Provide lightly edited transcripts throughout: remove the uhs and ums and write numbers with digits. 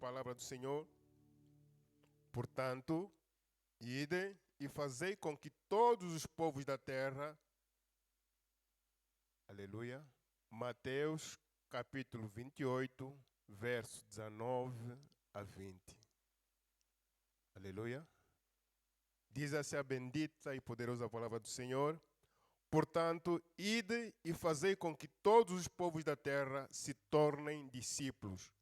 palavra do Senhor. Portanto, ide e fazei com que todos os povos da terra, aleluia, Mateus capítulo 28, verso 19 a 20. Aleluia. Diz assim a bendita e poderosa palavra do Senhor. Portanto, ide e fazei com que todos os povos da terra se tornem discípulos,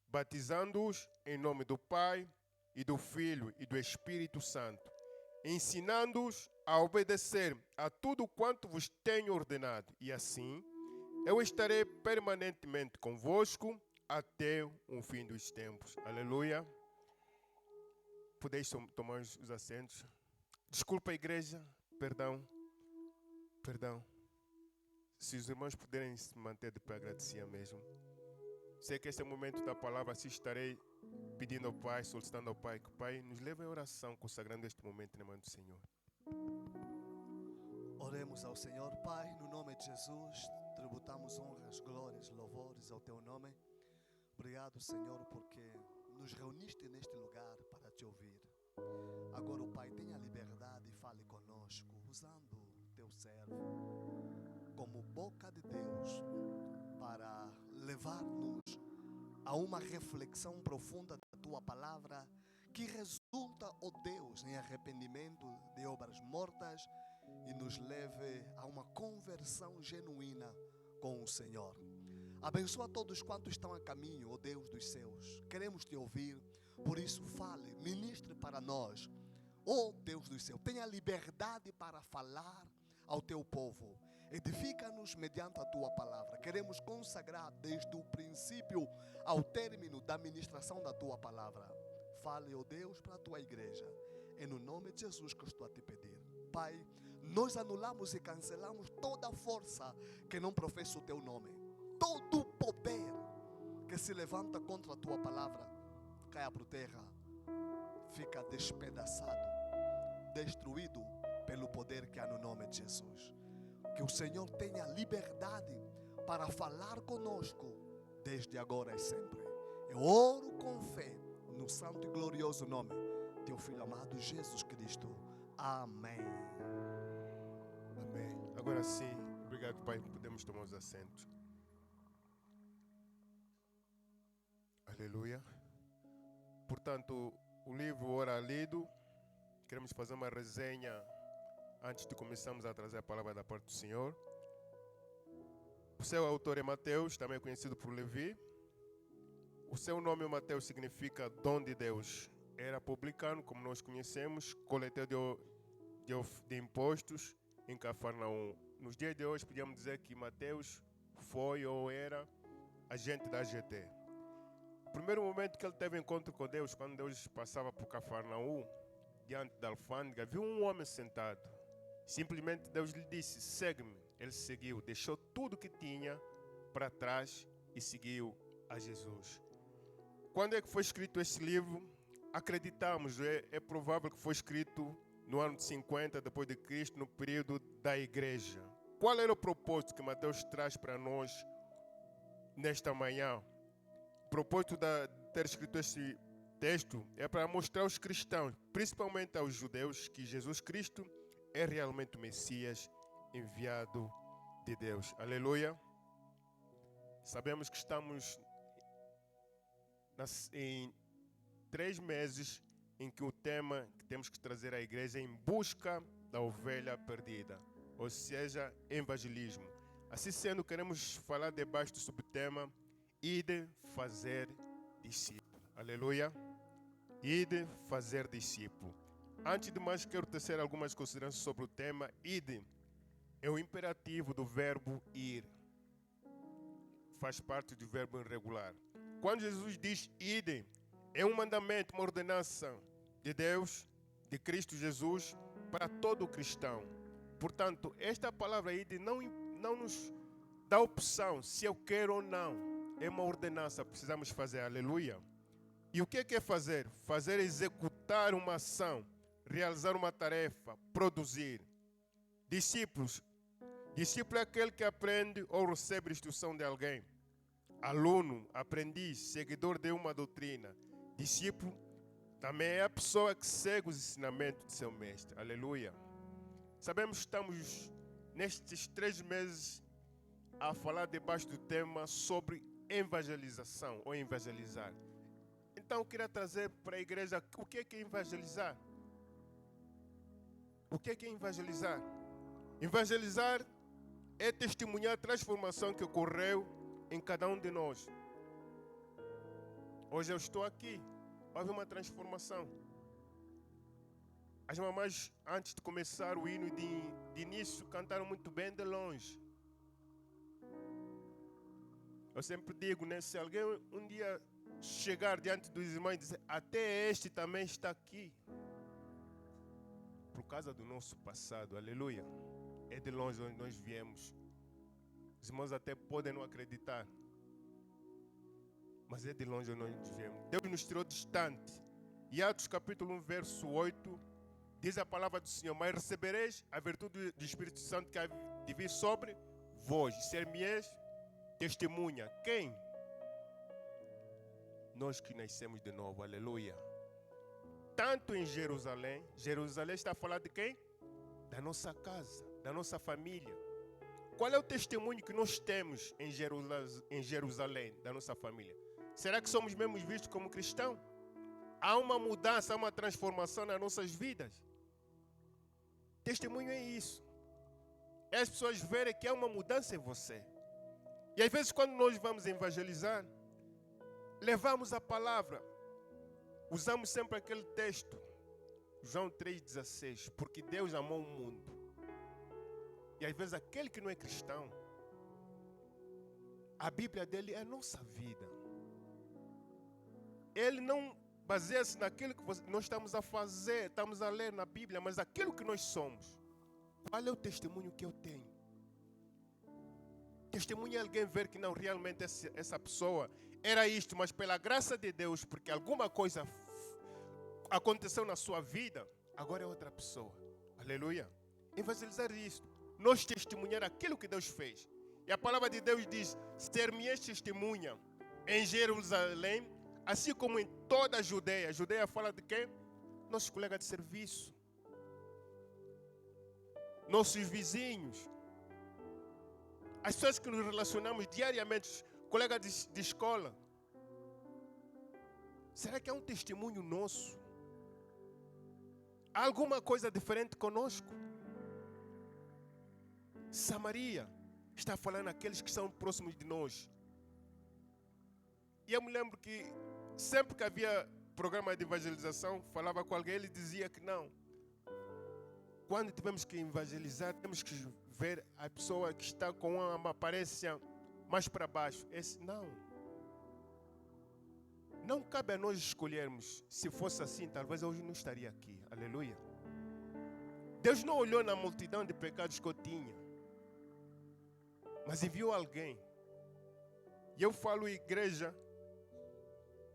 batizando-os em nome do Pai e do Filho e do Espírito Santo, ensinando-os a obedecer a tudo quanto vos tenho ordenado, e assim eu estarei permanentemente convosco até o fim dos tempos. Aleluia. Podeis tomar os assentos. Desculpa, igreja. Perdão. Se os irmãos puderem se manter de pé, agradecia mesmo. Sei que este é o momento da palavra, assim estarei pedindo ao Pai, solicitando ao Pai, que o Pai nos leve em oração, consagrando este momento na mão do Senhor. Oremos ao Senhor. Pai, no nome de Jesus, tributamos honras, glórias, louvores ao Teu nome. Obrigado, Senhor, porque nos reuniste neste lugar para Te ouvir. Agora, o Pai, tenha liberdade e fale conosco, usando o Teu servo como boca de Deus para levar-nos a uma reflexão profunda da Tua palavra que resulta, ó Deus, em arrependimento de obras mortas e nos leve a uma conversão genuína com o Senhor. Abençoa todos quantos estão a caminho, ó Deus dos céus. Queremos Te ouvir, por isso fale, ministre para nós. Ó Deus dos céus, tenha liberdade para falar ao Teu povo. Edifica-nos mediante a Tua palavra. Queremos consagrar desde o princípio ao término da ministração da Tua palavra. Fale, ó Deus, para a Tua igreja. É no nome de Jesus que eu estou a Te pedir. Pai, nós anulamos e cancelamos toda força que não professa o Teu nome. Todo poder que se levanta contra a Tua palavra, caia por terra, fica despedaçado, destruído pelo poder que há no nome de Jesus. Que o Senhor tenha liberdade para falar conosco desde agora e sempre. Eu oro com fé no santo e glorioso nome de Teu Filho amado Jesus Cristo. Amém. Amém. Agora sim, obrigado, Pai, podemos tomar os assentos. Aleluia. Portanto, o livro ora lido, queremos fazer uma resenha antes de começarmos a trazer a palavra da parte do Senhor. O seu autor é Mateus, também conhecido por Levi. O seu nome, Mateus, significa dom de Deus. Era publicano, como nós conhecemos, coletor de impostos em Cafarnaum. Nos dias de hoje, podíamos dizer que Mateus foi ou era agente da AGT. O primeiro momento que ele teve encontro com Deus, quando Deus passava por Cafarnaum, diante da alfândega, viu um homem sentado. Simplesmente Deus lhe disse, segue-me. Ele seguiu, deixou tudo que tinha para trás e seguiu a Jesus. Quando é que foi escrito este livro? Acreditamos, é provável que foi escrito no ano de 50 depois de Cristo, no período da igreja. Qual era o propósito que Mateus traz para nós nesta manhã? O propósito de ter escrito este texto é para mostrar aos cristãos, principalmente aos judeus, que Jesus Cristo é realmente o Messias enviado de Deus. Aleluia. Sabemos que estamos em 3 meses em que o tema que temos que trazer à igreja é em busca da ovelha perdida, ou seja, evangelismo. Assim sendo, queremos falar debaixo do subtema Ide fazer discípulo. Aleluia. Ide fazer discípulo. Antes de mais, quero tecer algumas considerações sobre o tema. Ide é o imperativo do verbo ir. Faz parte do verbo irregular. Quando Jesus diz ide, é um mandamento, uma ordenança de Deus, de Cristo Jesus, para todo cristão. Portanto, esta palavra ide não nos dá opção se eu quero ou não. É uma ordenança, precisamos fazer, aleluia. E o que é fazer? Fazer é executar uma ação, realizar uma tarefa, produzir. Discípulo é aquele que aprende ou recebe instrução de alguém. Aluno, aprendiz, seguidor de uma doutrina. Discípulo também é a pessoa que segue os ensinamentos de seu mestre. Aleluia. Sabemos que estamos nestes 3 meses a falar debaixo do tema sobre evangelização ou evangelizar. Então eu queria trazer para a igreja o que é evangelizar. O que é evangelizar? Evangelizar é testemunhar a transformação que ocorreu em cada um de nós. Hoje eu estou aqui, houve uma transformação. As mamães, antes de começar o hino de início, cantaram muito bem de longe. Eu sempre digo, né, se alguém um dia chegar diante dos irmãos e dizer, até este também está aqui, por causa do nosso passado, aleluia, é de longe onde nós viemos. Os irmãos até podem não acreditar, mas é de longe onde nós viemos. Deus nos tirou distante. E Atos capítulo 1, verso 8, diz a palavra do Senhor, mas recebereis a virtude do Espírito Santo que há de vir sobre vós, ser-me-eis testemunha. Quem? Nós que nascemos de novo, aleluia. Tanto em Jerusalém, Jerusalém está a falar de quem? Da nossa casa, da nossa família. Qual é o testemunho que nós temos em Jerusalém, da nossa família? Será que somos mesmo vistos como cristãos? Há uma mudança, há uma transformação nas nossas vidas. Testemunho é isso. É as pessoas verem que há uma mudança em você. E às vezes quando nós vamos evangelizar, levamos a palavra, usamos sempre aquele texto, João 3,16, porque Deus amou o mundo. E às vezes aquele que não é cristão, a Bíblia dele é a nossa vida. Ele não baseia-se naquilo que nós estamos a fazer, estamos a ler na Bíblia, mas aquilo que nós somos. Qual é o testemunho que eu tenho? Testemunho é alguém ver que não, realmente essa pessoa era isto, mas pela graça de Deus, porque alguma coisa aconteceu na sua vida, agora é outra pessoa. Aleluia. Evangelizar isto. Nós testemunhar aquilo que Deus fez. E a palavra de Deus diz, ser-me-eis testemunha em Jerusalém, assim como em toda a Judeia. A Judeia fala de quem? Nossos colegas de serviço. Nossos vizinhos. As pessoas que nos relacionamos diariamente, colegas de escola. Será que é um testemunho nosso? Há alguma coisa diferente conosco? Samaria está falando àqueles que são próximos de nós. E eu me lembro que sempre que havia programa de evangelização, falava com alguém, ele dizia que não. Quando tivemos que evangelizar, temos que ver a pessoa que está com uma aparência mais para baixo. Esse não. Não cabe a nós escolhermos. Se fosse assim, talvez hoje não estaria aqui. Aleluia. Deus não olhou na multidão de pecados que eu tinha, mas enviou alguém. E eu falo, igreja,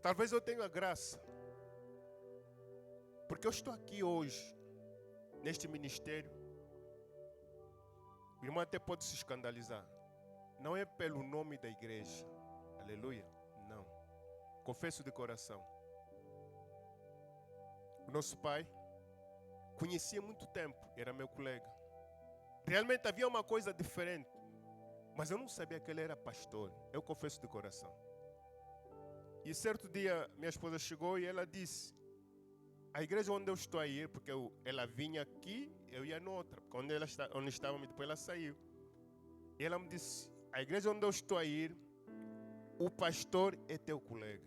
talvez eu tenha graça, porque eu estou aqui hoje, neste ministério. O irmão até pode se escandalizar. Não é pelo nome da igreja. Aleluia. Não. Confesso de coração. O nosso pai conhecia há muito tempo, era meu colega. Realmente havia uma coisa diferente, mas eu não sabia que ele era pastor. Eu confesso de coração. E certo dia minha esposa chegou e ela disse, a igreja onde eu estou a ir, porque ela vinha aqui, eu ia noutra, porque onde estávamos, depois ela saiu. E ela me disse, a igreja onde eu estou a ir, o pastor é teu colega.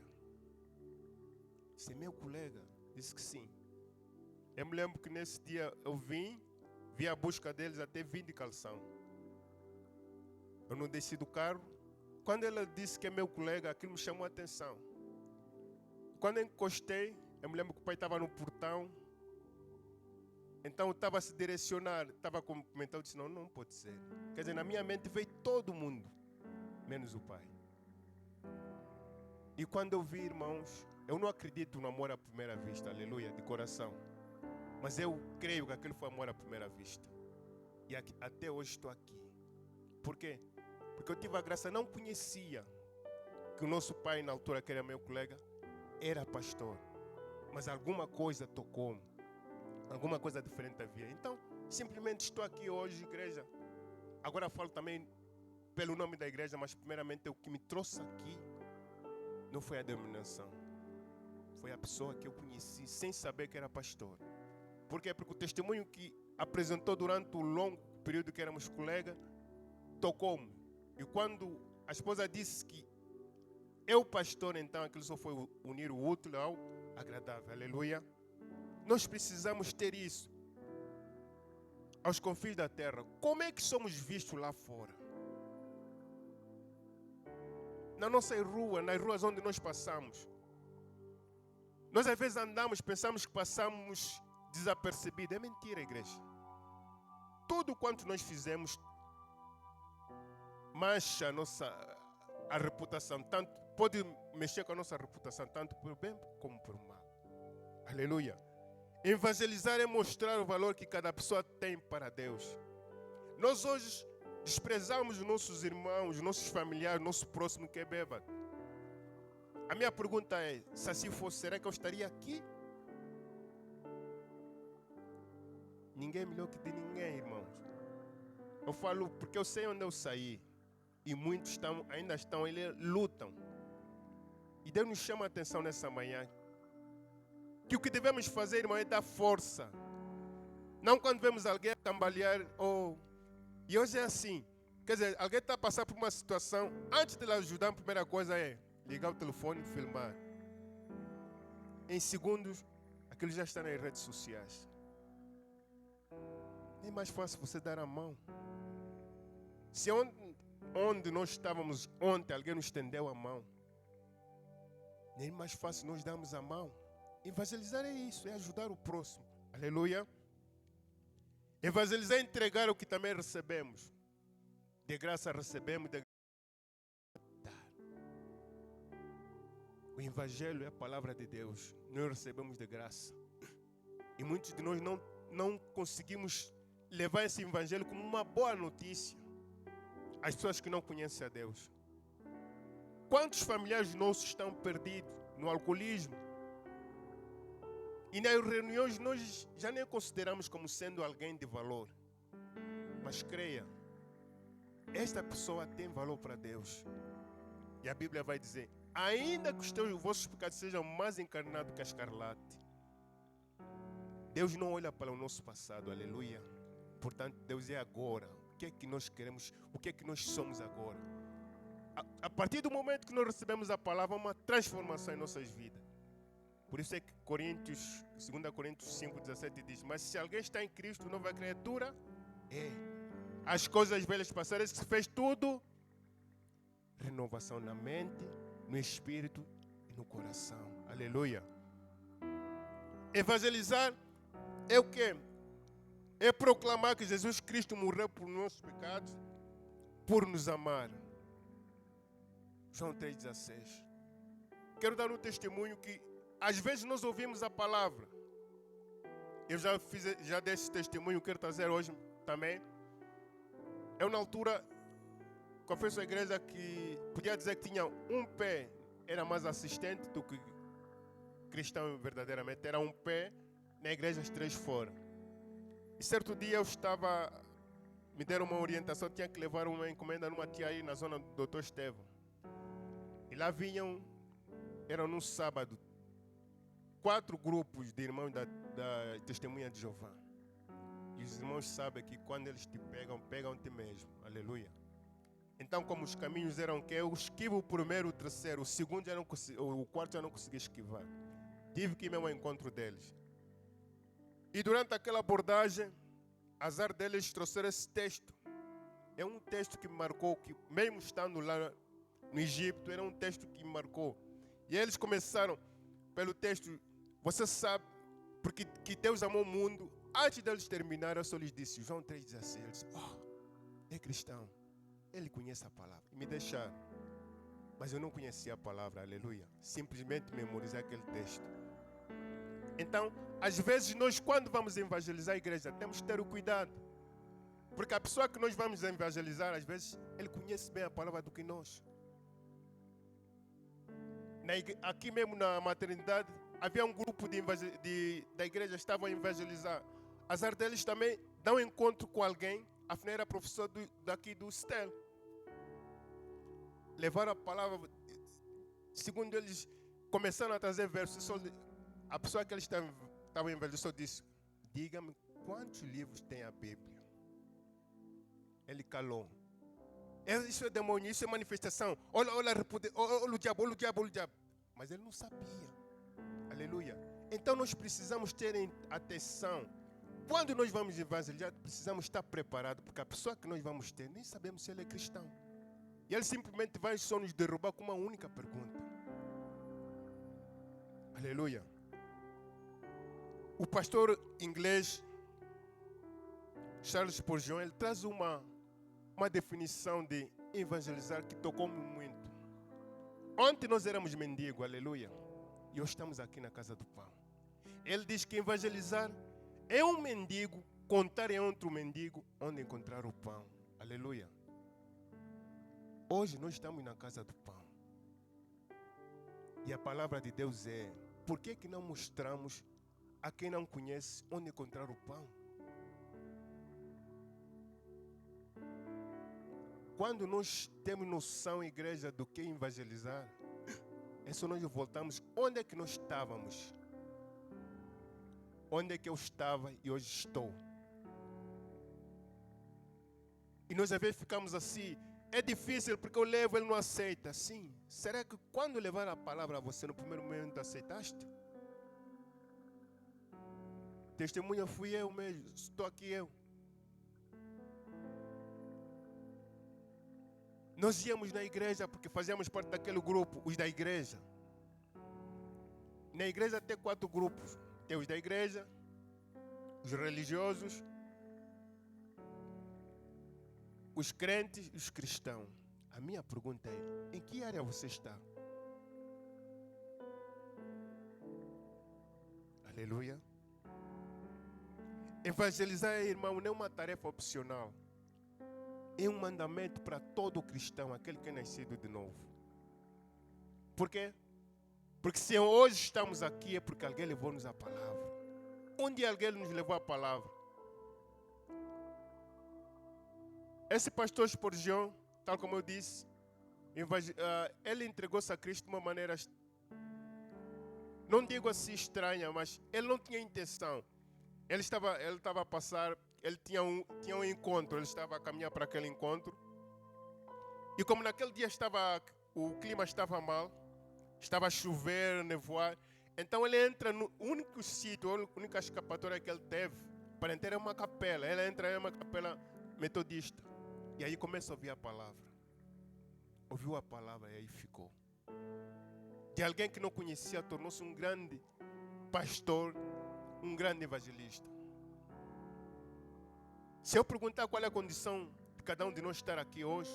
Disse, é meu colega? Disse que sim. Eu me lembro que nesse dia eu vi a busca deles até vim de calção. Eu não desci do carro. Quando ela disse que é meu colega, aquilo me chamou a atenção. Quando eu encostei, eu me lembro que o pai estava no portão. Então eu estava a se direcionar, estava a cumprimentar, eu disse, não pode ser. Quer dizer, na minha mente veio todo mundo, menos o pai. E quando eu vi, irmãos, eu não acredito no amor à primeira vista, aleluia, de coração. Mas eu creio que aquilo foi amor à primeira vista. E até hoje estou aqui. Por quê? Porque eu tive a graça, não conhecia que o nosso pai, na altura, que era meu colega, era pastor, mas alguma coisa tocou-me, alguma coisa diferente havia. Então, simplesmente estou aqui hoje, igreja. Agora falo também pelo nome da igreja, mas primeiramente o que me trouxe aqui não foi a denominação. Foi a pessoa que eu conheci sem saber que era pastor. Por quê? Porque o testemunho que apresentou durante o longo período que éramos colegas tocou-me. E quando a esposa disse que eu, pastor, então aquilo só foi unir o útil ao agradável. Aleluia. Nós precisamos ter isso. Aos confins da terra, como é que somos vistos lá fora? Na nossa rua, nas ruas onde nós passamos. Nós às vezes andamos, pensamos que passamos desapercebidos. É mentira, igreja. Tudo quanto nós fizemos mancha a reputação. Tanto, pode mexer com a nossa reputação, tanto por bem como por mal. Aleluia. Evangelizar é mostrar o valor que cada pessoa tem para Deus. Nós hoje desprezamos os nossos irmãos, os nossos familiares, o nosso próximo que é bêbado. A minha pergunta é, se assim fosse, será que eu estaria aqui? Ninguém é melhor que de ninguém, irmãos. Eu falo porque eu sei onde eu saí. E muitos ainda estão, lutam. E Deus nos chama a atenção nessa manhã. Que o que devemos fazer, irmão, é dar força. Não quando vemos alguém cambalear. E hoje é assim. Quer dizer, alguém está a passar por uma situação. Antes de ela ajudar, a primeira coisa é ligar o telefone e filmar. Em segundos, aquilo já está nas redes sociais. É mais fácil você dar a mão. Se onde nós estávamos ontem, alguém nos estendeu a mão. Nem mais fácil nós darmos a mão. Evangelizar é isso, é ajudar o próximo. Aleluia. Evangelizar é entregar o que também recebemos. De graça recebemos, de graça dar. O Evangelho é a palavra de Deus. Nós recebemos de graça. E muitos de nós não conseguimos levar esse Evangelho como uma boa notícia. As pessoas que não conhecem a Deus. Quantos familiares nossos estão perdidos no alcoolismo? E nas reuniões nós já nem consideramos como sendo alguém de valor. Mas creia, esta pessoa tem valor para Deus. E a Bíblia vai dizer, ainda que os vossos pecados sejam mais encarnados que a escarlate, Deus não olha para o nosso passado, aleluia. Portanto, Deus é agora. O que é que nós queremos? O que é que nós somos agora? A partir do momento que nós recebemos a palavra, há uma transformação em nossas vidas. Por isso é que 2 Coríntios 5,17 diz, mas se alguém está em Cristo, nova criatura, as coisas velhas passaram, se fez tudo, renovação na mente, no espírito e no coração. Aleluia. Evangelizar é o quê? É proclamar que Jesus Cristo morreu por nossos pecados, por nos amar. João 3,16. Quero dar um testemunho que às vezes nós ouvimos a palavra. Eu já dei esse testemunho, quero trazer hoje também. Eu na altura confesso à igreja que podia dizer que tinha um pé, era mais assistente do que cristão verdadeiramente. Era um pé na igreja as três fora. E certo dia me deram uma orientação, tinha que levar uma encomenda numa tia aí na zona do Dr. Estevão. E lá eram num sábado, 4 grupos de irmãos da Testemunha de Jeová. E os irmãos sabem que quando eles te pegam-te mesmo. Aleluia. Então, como os caminhos eram que eu esquivo o primeiro, o terceiro, o segundo o quarto já não consegui esquivar. Tive que ir mesmo ao encontro deles. E durante aquela abordagem, azar deles trouxeram esse texto. É um texto que me marcou, que mesmo estando lá no Egito, era um texto que me marcou. E eles começaram pelo texto, você sabe, porque que Deus amou o mundo. Antes deles terminarem, eu só lhes disse, João 3,16, eles disse, é cristão, ele conhece a palavra. E me deixaram. Mas eu não conhecia a palavra, aleluia. Simplesmente memorizei aquele texto. Então, às vezes nós, quando vamos evangelizar a igreja, temos que ter o cuidado. Porque a pessoa que nós vamos evangelizar, às vezes, ele conhece bem a palavra do que nós. Aqui mesmo na maternidade, havia um grupo da igreja que estavam a evangelizar. Azar deles também dão encontro com alguém, afinal era professor daqui do STEL. Levaram a palavra, segundo eles, começaram a trazer versos. A pessoa que eles estavam evangelizando disse: diga-me quantos livros tem a Bíblia? Ele calou. Isso é demônio, isso é manifestação. Olha o diabo, olha o diabo, olha o diabo. Mas ele não sabia. Aleluia. Então nós precisamos ter atenção. Quando nós vamos evangelizar, precisamos estar preparados, porque a pessoa que nós vamos ter, nem sabemos se ele é cristão. E ele simplesmente vai só nos derrubar com uma única pergunta. Aleluia. O pastor inglês Charles Spurgeon, ele traz uma definição de evangelizar que tocou-me muito. Ontem nós éramos mendigos, aleluia. E hoje estamos aqui na casa do pão. Ele diz que evangelizar é um mendigo contar em outro mendigo onde encontrar o pão. Aleluia. Hoje nós estamos na casa do pão. E a palavra de Deus é: por que não mostramos a quem não conhece onde encontrar o pão? Quando nós temos noção, igreja, do que evangelizar, é só nós voltamos onde é que nós estávamos. Onde é que eu estava e hoje estou. E nós às vezes ficamos assim: é difícil porque eu levo, ele não aceita. Sim. Será que quando levar a palavra a você no primeiro momento aceitaste? Testemunha fui eu mesmo, estou aqui eu. Nós íamos na igreja porque fazíamos parte daquele grupo, os da igreja. Na igreja tem 4 grupos. Tem os da igreja, os religiosos, os crentes e os cristãos. A minha pergunta é: em que área você está? Aleluia. Evangelizar, irmão, não é uma tarefa opcional. É um mandamento para todo cristão, aquele que é nascido de novo. Por quê? Porque se hoje estamos aqui é porque alguém levou-nos a palavra. Onde alguém nos levou a palavra? Esse pastor Spurgeon, tal como eu disse, ele entregou-se a Cristo de uma maneira, não digo assim estranha, mas ele não tinha intenção. Ele estava a passar, ele tinha um encontro, ele estava a caminhar para aquele encontro. E como naquele dia o clima estava mal, estava a chover, nevoar, então ele entra no único sítio, a única escapatória que ele teve para entrar é uma capela. Ele entra em uma capela metodista. E aí começa a ouvir a palavra. Ouviu a palavra e aí ficou. De alguém que não conhecia, tornou-se um grande pastor, um grande evangelista. Se eu perguntar qual é a condição de cada um de nós estar aqui hoje,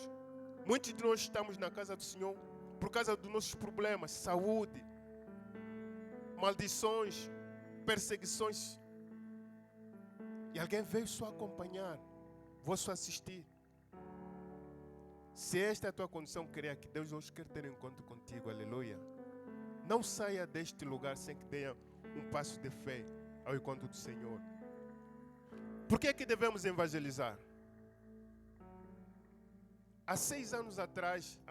muitos de nós estamos na casa do Senhor por causa dos nossos problemas, saúde, maldições, perseguições. E alguém veio só acompanhar, vou só assistir. Se esta é a tua condição, creia que Deus hoje quer ter um encontro contigo, aleluia. Não saia deste lugar sem que tenha um passo de fé ao encontro do Senhor. Por que é que devemos evangelizar? Há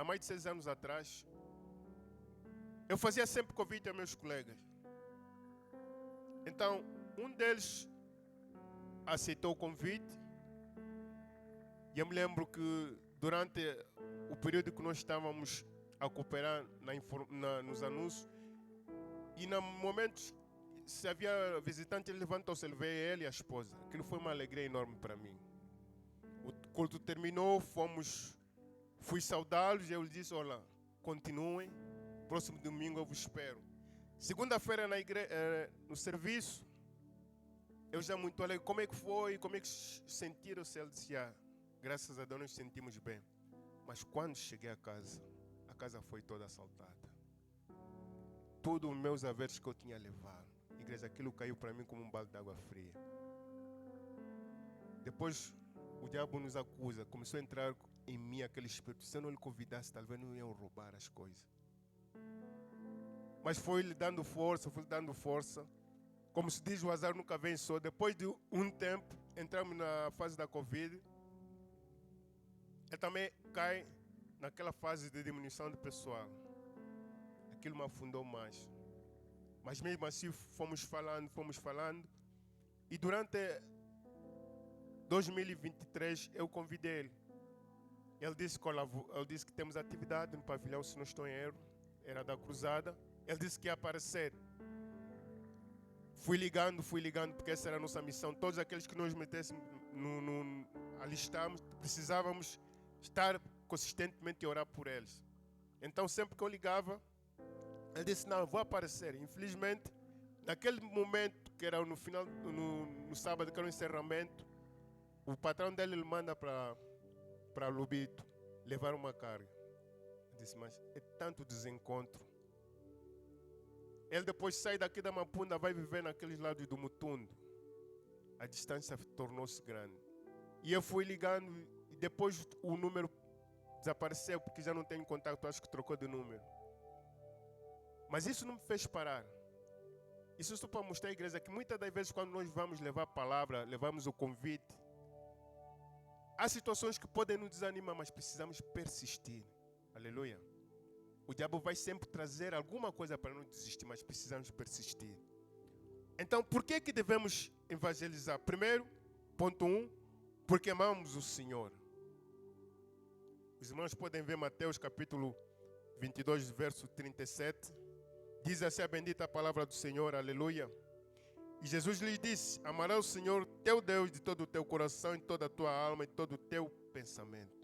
mais de 6 anos atrás, eu fazia sempre convite a meus colegas. Então, um deles aceitou o convite. E eu me lembro que durante o período que nós estávamos a cooperar nos anúncios, e no momento, se havia visitante, ele levantou-se, ele veio, ele e a esposa. Aquilo foi uma alegria enorme para mim. O culto terminou, fui saudá-los e eu lhes disse: olha, continuem, próximo domingo eu vos espero. Segunda-feira no serviço, eu já muito alegre. Como é que foi? Como é que sentiram-se? Ele disse: graças a Deus nós sentimos bem. Mas quando cheguei a casa foi toda assaltada. Todos os meus haveres que eu tinha levado, igreja, aquilo caiu para mim como um balde de água fria. Depois o diabo nos acusa, começou a entrar em mim aquele espírito: se eu não lhe convidasse, talvez não iam roubar as coisas. Mas foi lhe dando força, foi lhe dando força. Como se diz, o azar nunca vem só. Depois de um tempo, entramos na fase da Covid. Ele também cai naquela fase de diminuição de pessoal. Aquilo me afundou mais. Mas mesmo assim fomos falando. E durante 2023 eu convidei ele. Ele disse que temos atividade no pavilhão, se não estou em erro. Era da cruzada. Ele disse que ia aparecer. Fui ligando, porque essa era a nossa missão. Todos aqueles que nós metêssemos, alistamos, precisávamos estar consistentemente a orar por eles. Então sempre que eu ligava, ele disse, não, eu vou aparecer. Infelizmente, naquele momento, que era no final, no sábado, que era o encerramento, o patrão dele lhe manda para Lubito levar uma carga. Eu disse, mas é tanto desencontro. Ele depois sai daqui da Mapunda, vai viver naqueles lados do Mutundo. A distância tornou-se grande. E eu fui ligando e depois o número desapareceu porque já não tenho contato, acho que trocou de número. Mas isso não me fez parar. Isso só para mostrar à igreja que muitas das vezes quando nós vamos levar a palavra, levamos o convite, há situações que podem nos desanimar, mas precisamos persistir. Aleluia. O diabo vai sempre trazer alguma coisa para não desistir, mas precisamos persistir. Então, por que devemos evangelizar? Primeiro, ponto 1, porque amamos o Senhor. Os irmãos podem ver Mateus capítulo 22, verso 37. Diz assim a bendita palavra do Senhor, aleluia. E Jesus lhes disse, amarás o Senhor teu Deus de todo o teu coração, de toda a tua alma e de todo o teu pensamento.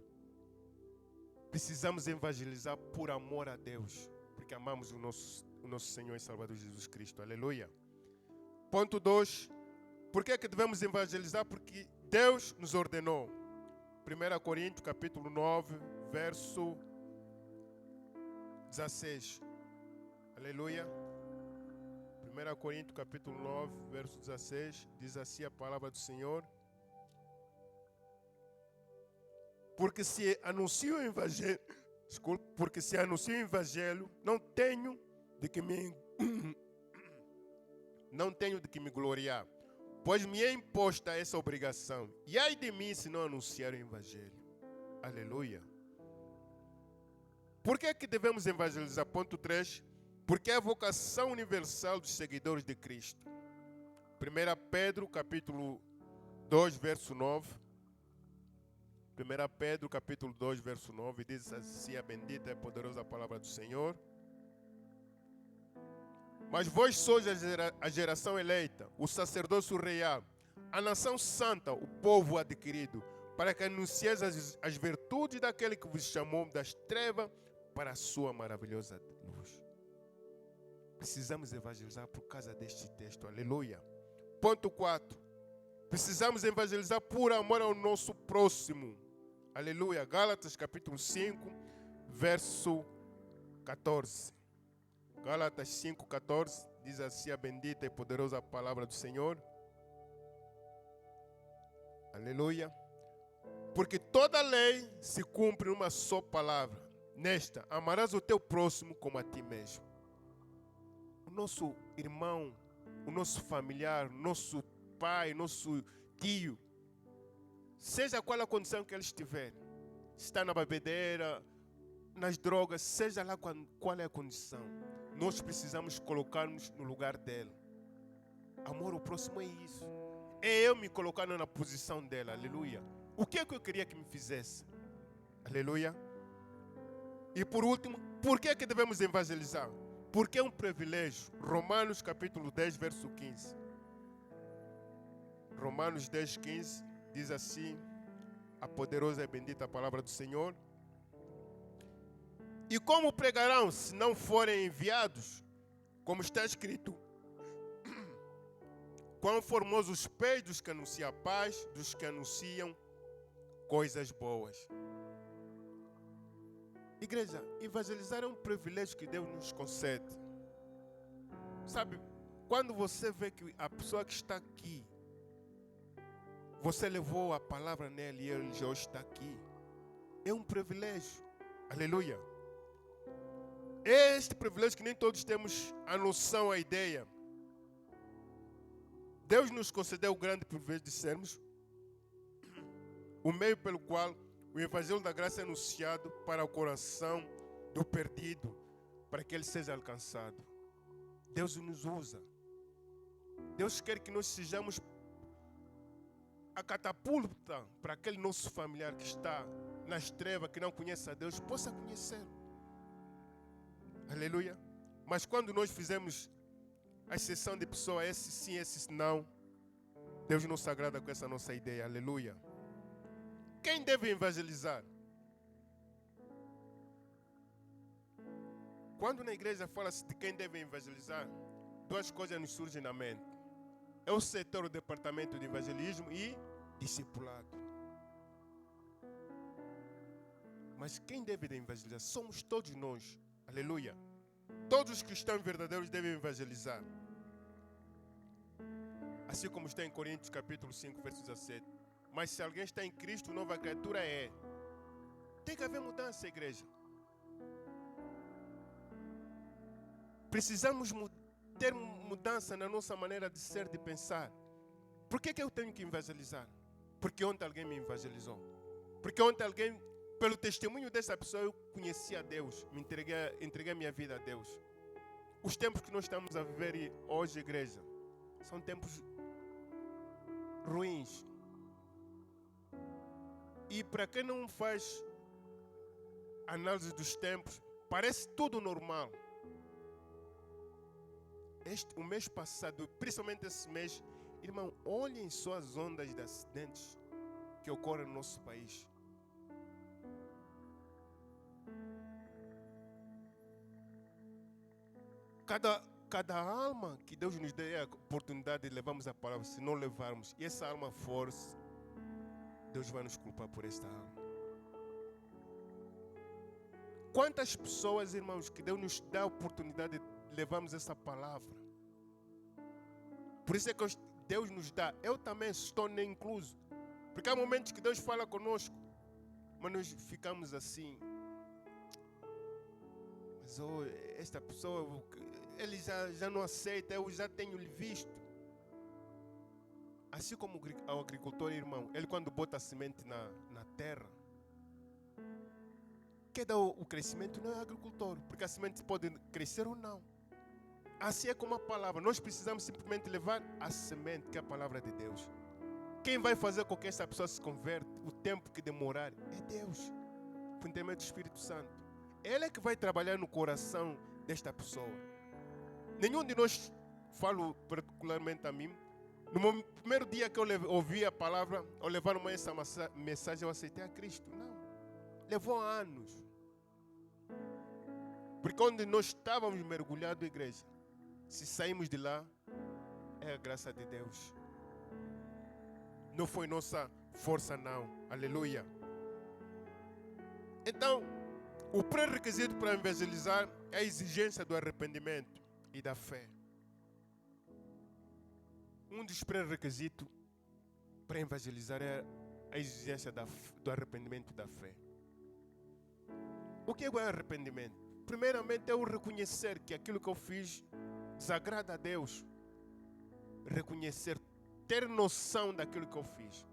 Precisamos evangelizar por amor a Deus, porque amamos o nosso Senhor e Salvador Jesus Cristo. Aleluia. Ponto 2. Por que devemos evangelizar? Porque Deus nos ordenou. 1 Coríntios capítulo 9, verso 16. Aleluia. 1 Coríntios capítulo 9, verso 16. Diz assim a palavra do Senhor. Porque se anuncio o evangelho, não tenho de que me gloriar, pois me é imposta essa obrigação. E ai de mim se não anunciar o evangelho. Aleluia. Por que devemos evangelizar? Ponto 3. Porque é a vocação universal dos seguidores de Cristo. 1 Pedro capítulo 2, verso 9. 1 Pedro capítulo 2, verso 9, diz assim a bendita e poderosa palavra do Senhor. Mas vós sois a geração eleita, o sacerdócio real, a nação santa, o povo adquirido, para que anuncieis as virtudes daquele que vos chamou das trevas para a sua maravilhosa luz. Precisamos evangelizar por causa deste texto, aleluia. Ponto 4. Precisamos evangelizar por amor ao nosso próximo. Aleluia. Gálatas capítulo 5, verso 14. Gálatas 5, 14. Diz assim a bendita e poderosa palavra do Senhor. Aleluia. Porque toda lei se cumpre numa só palavra. Nesta, amarás o teu próximo como a ti mesmo. O nosso irmão, o nosso familiar, nosso pai, nosso tio, seja qual a condição que ele estiver, está na bebedeira, nas drogas, seja lá qual é a condição, nós precisamos colocar-nos no lugar dele. Amor ao próximo é isso. É eu me colocando na posição dela, aleluia. O que é que eu queria que me fizesse? Aleluia. E por último, por que devemos evangelizar? Porque é um privilégio. Romanos capítulo 10, verso 15. Romanos 10, 15. Diz assim, a poderosa e bendita palavra do Senhor. E como pregarão se não forem enviados? Como está escrito, quão formosos os pés dos que anunciam a paz, dos que anunciam coisas boas. Igreja, evangelizar é um privilégio que Deus nos concede. Sabe, quando você vê que a pessoa que está aqui, você levou a palavra nele e ele já está aqui. É um privilégio. Aleluia. É este privilégio que nem todos temos a noção, a ideia. Deus nos concedeu o grande privilégio de sermos o meio pelo qual o Evangelho da Graça é anunciado para o coração do perdido, para que ele seja alcançado. Deus nos usa. Deus quer que nós sejamos a catapulta para aquele nosso familiar que está nas trevas, que não conhece a Deus, possa conhecer. Aleluia. Mas quando nós fizemos a exceção de pessoa, esse sim, esse não, Deus não se agrada com essa nossa ideia. Aleluia. Quem deve evangelizar? Quando na igreja fala-se de quem deve evangelizar, duas coisas nos surgem na mente. É o setor, o departamento de evangelismo e discipulado. Mas quem deve evangelizar? Somos todos nós. Aleluia. Todos os cristãos verdadeiros devem evangelizar. Assim como está em Coríntios capítulo 5, verso 17. Mas se alguém está em Cristo, nova criatura é. Tem que haver mudança, igreja. Precisamos ter mudança na nossa maneira de ser, de pensar. Por que eu tenho que evangelizar? Porque ontem alguém me evangelizou. Porque ontem alguém, pelo testemunho dessa pessoa, eu conheci a Deus. Me entreguei a minha vida a Deus. Os tempos que nós estamos a viver hoje, igreja, são tempos ruins. E para quem não faz análise dos tempos, parece tudo normal. O mês passado, principalmente esse mês, irmão, olhem só as ondas de acidentes que ocorrem no nosso país. Cada alma que Deus nos dê a oportunidade de levarmos a palavra, se não levarmos, e essa alma for, Deus vai nos culpar por esta alma. Quantas pessoas, irmãos, que Deus nos dá a oportunidade de levarmos essa palavra? Por isso é que Deus nos dá. Eu também estou nem incluso. Porque há momentos que Deus fala conosco, mas nós ficamos assim. Mas esta pessoa, ele já não aceita, eu já tenho visto. Assim como o agricultor, irmão, ele quando bota a semente na terra, quem dá o crescimento não é o agricultor, porque a semente pode crescer ou não. Assim é como a palavra, nós precisamos simplesmente levar a semente, que é a palavra de Deus. Quem vai fazer com que essa pessoa se converte, o tempo que demorar, é Deus, por intermédio do Espírito Santo. Ele é que vai trabalhar no coração desta pessoa. Nenhum de nós, falo particularmente a mim, no meu primeiro dia que eu ouvi a palavra, ao levar essa mensagem, eu aceitei a Cristo. Não, levou anos. Porque onde nós estávamos mergulhados, igreja, se saímos de lá, é a graça de Deus. Não foi nossa força, não. Aleluia. Então, o pré-requisito para evangelizar é a exigência do arrependimento e da fé. Um dos pré-requisitos para evangelizar é a exigência do arrependimento e da fé. O que é o arrependimento? Primeiramente é o reconhecer que aquilo que eu fiz desagrada a Deus. Reconhecer, ter noção daquilo que eu fiz.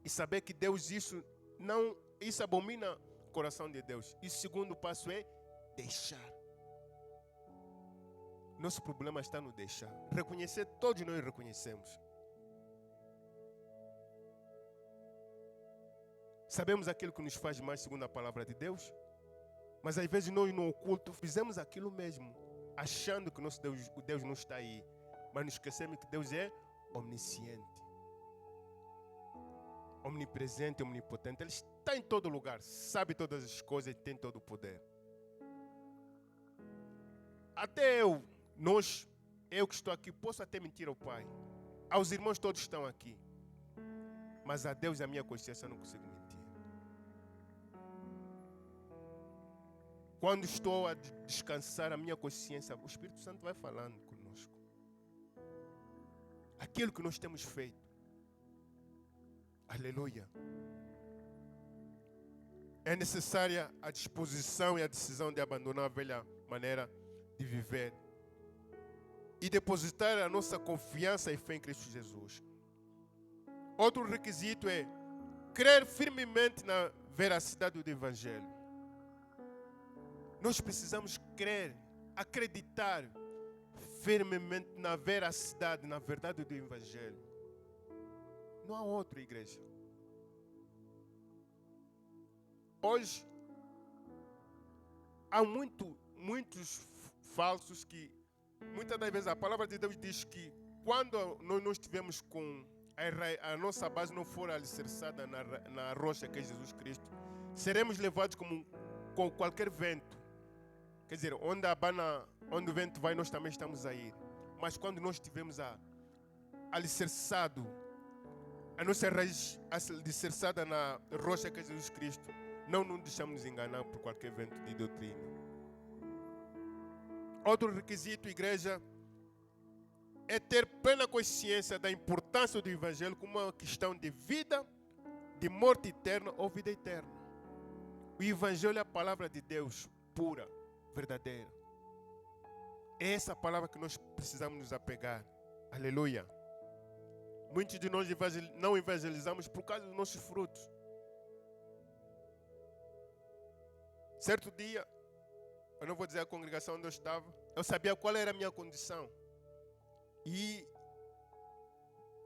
E saber que Deus isso abomina o coração de Deus. E o segundo passo é deixar. Nosso problema está no deixar. Reconhecer, todos nós reconhecemos. Sabemos aquilo que nos faz mais segundo a palavra de Deus. Mas às vezes nós no oculto fizemos aquilo mesmo, achando que o Deus não está aí. Mas nos esquecemos que Deus é omnisciente, omnipresente, omnipotente. Ele está em todo lugar, sabe todas as coisas e tem todo o poder. Até eu que estou aqui, posso até mentir ao Pai. Aos irmãos todos estão aqui. Mas a Deus e a minha consciência eu não consigo mentir. Quando estou a descansar a minha consciência, o Espírito Santo vai falando conosco. Aquilo que nós temos feito. Aleluia. é necessária a disposição e a decisão de abandonar a velha maneira de viver e depositar a nossa confiança e fé em Cristo Jesus. Outro requisito é crer firmemente na veracidade do Evangelho. Nós precisamos crer, acreditar firmemente na veracidade, na verdade do Evangelho. Não há outra, igreja. Hoje, há muitos falsos que, muitas das vezes, a palavra de Deus diz que quando nós não estivermos com a nossa base não for alicerçada na rocha que é Jesus Cristo, seremos levados com qualquer vento. Quer dizer, onde o vento vai, nós também estamos a ir. Mas quando nós estivermos alicerçado, a nossa raiz alicerçada na rocha que é Jesus Cristo, não nos deixamos enganar por qualquer vento de doutrina. Outro requisito, igreja, é ter plena consciência da importância do Evangelho como uma questão de vida, de morte eterna ou vida eterna. O Evangelho é a palavra de Deus pura, verdadeira. É essa palavra que nós precisamos nos apegar. Aleluia. Muitos de nós não evangelizamos por causa dos nossos frutos. Certo dia, eu não vou dizer a congregação onde eu estava, eu sabia qual era a minha condição. E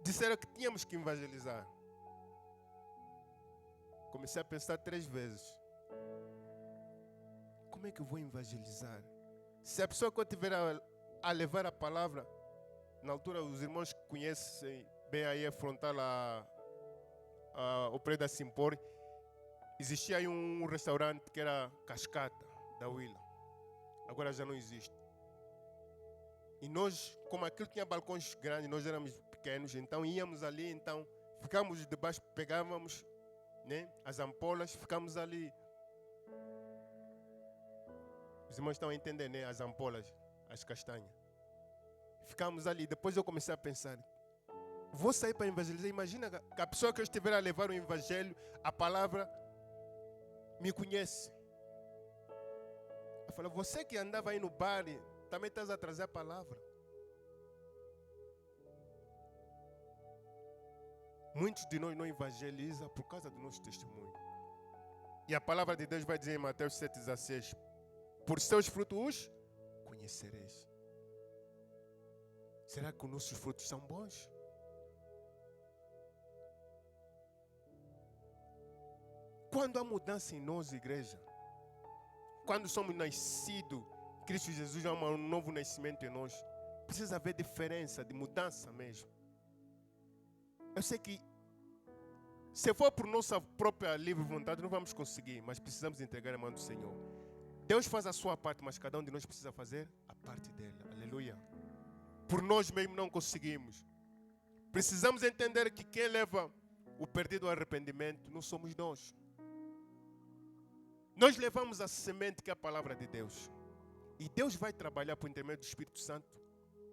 disseram que tínhamos que evangelizar. Comecei a pensar 3 vezes. Como é que eu vou evangelizar? Se a pessoa que eu tiver a levar a palavra, na altura os irmãos que conhecem bem aí a frontal ao prédio da Simpor, existia aí um restaurante que era Cascata, da Willa. Agora já não existe. E nós, como aquilo tinha balcões grandes, nós éramos pequenos, então íamos ali, então ficámos debaixo, pegávamos, né, as ampolas, ficámos ali. Os irmãos estão a entender, né, as ampolas, as castanhas. Ficámos ali, depois eu comecei a pensar, vou sair para evangelizar. Imagina que a pessoa que eu estiver a levar o evangelho, a palavra, me conhece. Eu falei, você que andava aí no bar, também estás a trazer a palavra. Muitos de nós não evangelizam por causa do nosso testemunho. E a palavra de Deus vai dizer em Mateus 7,16, por seus frutos os conhecereis. Será que os nossos frutos são bons? Quando há mudança em nós, igreja, quando somos nascidos, Cristo Jesus é um novo nascimento em nós, precisa haver diferença, de mudança mesmo. Eu sei que se for por nossa própria livre vontade, não vamos conseguir, mas precisamos entregar a mão do Senhor. Deus faz a sua parte, mas cada um de nós precisa fazer a parte dele. Aleluia. Por nós mesmos não conseguimos. Precisamos entender que quem leva o perdido ao arrependimento não somos nós. Nós levamos a semente que é a palavra de Deus. E Deus vai trabalhar por intermédio do Espírito Santo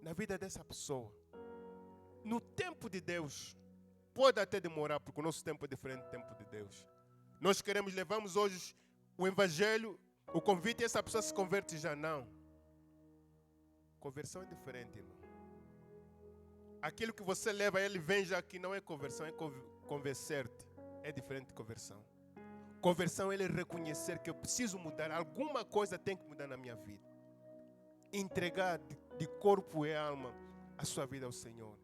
na vida dessa pessoa. No tempo de Deus, pode até demorar, porque o nosso tempo é diferente do tempo de Deus. Nós levamos hoje o Evangelho, o convite, e essa pessoa se converte já não. Conversão é diferente, irmão. Aquilo que você leva, ele vem já que não é conversão, é convencer-te. É diferente de conversão. Conversão é ele reconhecer que eu preciso mudar, alguma coisa tem que mudar na minha vida. Entregar de corpo e alma a sua vida ao Senhor.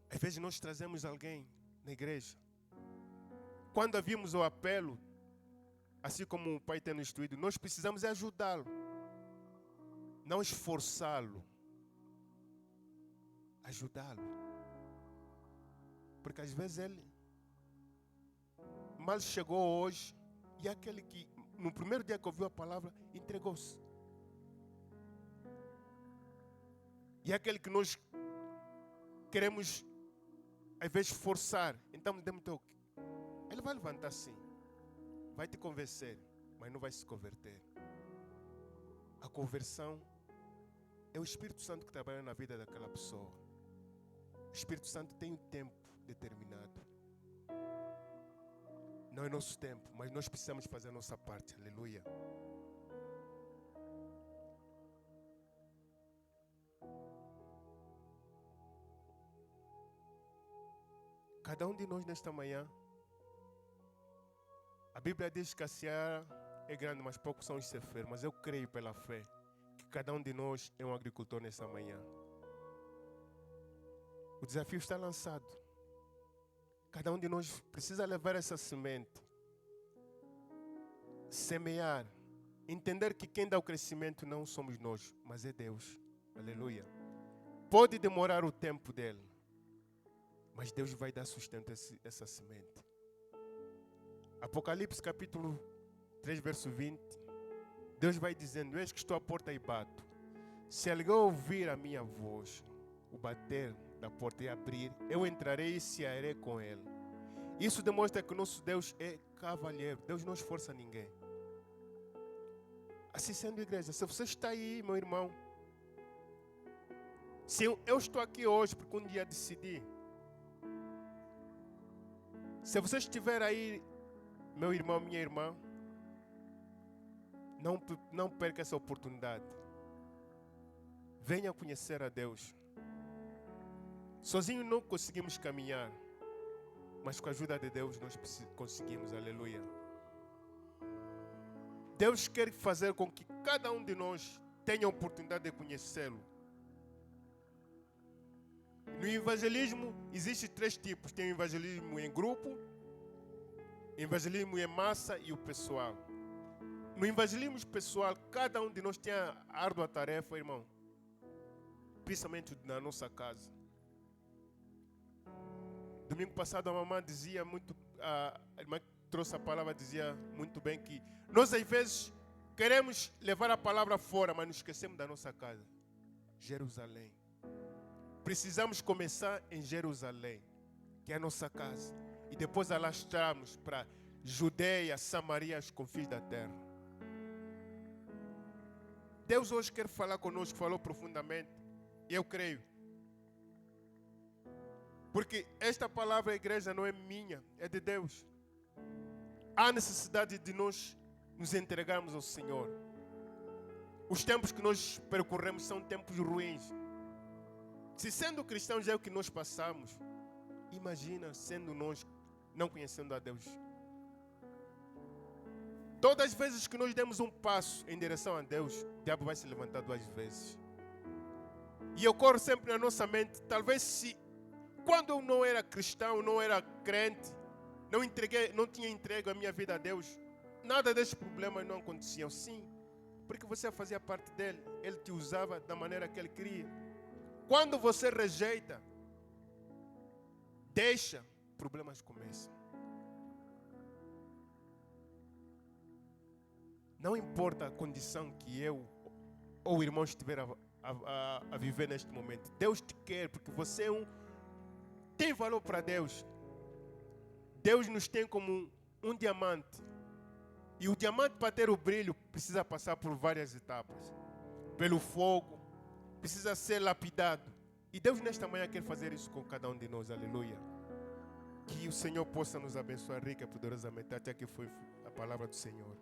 Às vezes nós trazemos alguém na igreja. Quando havíamos o apelo, assim como o Pai tem nos instruído, nós precisamos ajudá-lo. Não esforçá-lo. Ajudá-lo. Porque às vezes ele mal chegou hoje e aquele que no primeiro dia que ouviu a palavra entregou-se. E aquele que nós queremos às vezes forçar, então dê-me toque. Ele vai levantar sim, vai te convencer, mas não vai se converter. A conversão é o Espírito Santo que trabalha na vida daquela pessoa. O Espírito Santo tem um tempo determinado. Não é nosso tempo, mas nós precisamos fazer a nossa parte. Aleluia. Cada um de nós nesta manhã, a Bíblia diz que a seara é grande, mas poucos são os ceifeiros. Mas eu creio pela fé que cada um de nós é um agricultor nessa manhã. O desafio está lançado. Cada um de nós precisa levar essa semente, semear, entender que quem dá o crescimento não somos nós, mas é Deus. Aleluia. Pode demorar o tempo dele, mas Deus vai dar sustento a essa semente. Apocalipse capítulo 3, verso 20. Deus vai dizendo: eis que estou à porta e bato. Se alguém ouvir a minha voz, o bater da porta e abrir, eu entrarei e cearei com ele. Isso demonstra que o nosso Deus é cavalheiro. Deus não esforça ninguém. Assim sendo, igreja, se você está aí, meu irmão, se eu estou aqui hoje porque um dia decidi, se você estiver aí, meu irmão, minha irmã, não perca essa oportunidade. Venha conhecer a Deus. Sozinho não conseguimos caminhar, mas com a ajuda de Deus nós conseguimos. Aleluia. Deus quer fazer com que cada um de nós tenha a oportunidade de conhecê-lo. No evangelismo existem 3 tipos. Tem o evangelismo em grupo, evangelismo em massa e o pessoal. No evangelismo pessoal, cada um de nós tem a árdua tarefa, irmão. Principalmente na nossa casa. Domingo passado a mamãe dizia muito, a irmã que trouxe a palavra dizia muito bem que nós às vezes queremos levar a palavra fora, mas nos esquecemos da nossa casa. Jerusalém. Precisamos começar em Jerusalém, que é a nossa casa. E depois alastrarmos para Judeia, Samaria, os confins da terra. Deus hoje quer falar conosco, falou profundamente. E eu creio. Porque esta palavra, igreja, não é minha, é de Deus. Há necessidade de nós nos entregarmos ao Senhor. Os tempos que nós percorremos são tempos ruins. Se sendo cristãos é o que nós passamos, imagina sendo nós não conhecendo a Deus. Todas as vezes que nós demos um passo em direção a Deus, o diabo vai se levantar 2 vezes. E ocorre sempre na nossa mente, talvez se quando eu não era cristão, não era crente, não tinha entregue a minha vida a Deus, nada desses problemas não aconteciam. Sim, porque você fazia parte dele, ele te usava da maneira que ele queria. Quando você rejeita, deixa, problemas começam. Não importa a condição que eu ou o irmão estiver a viver neste momento. Deus te quer porque você tem valor para Deus. Deus nos tem como um diamante. E o diamante, para ter o brilho, precisa passar por várias etapas. Pelo fogo, precisa ser lapidado. E Deus nesta manhã quer fazer isso com cada um de nós. Aleluia. Que o Senhor possa nos abençoar rica e poderosamente. Até que foi a palavra do Senhor.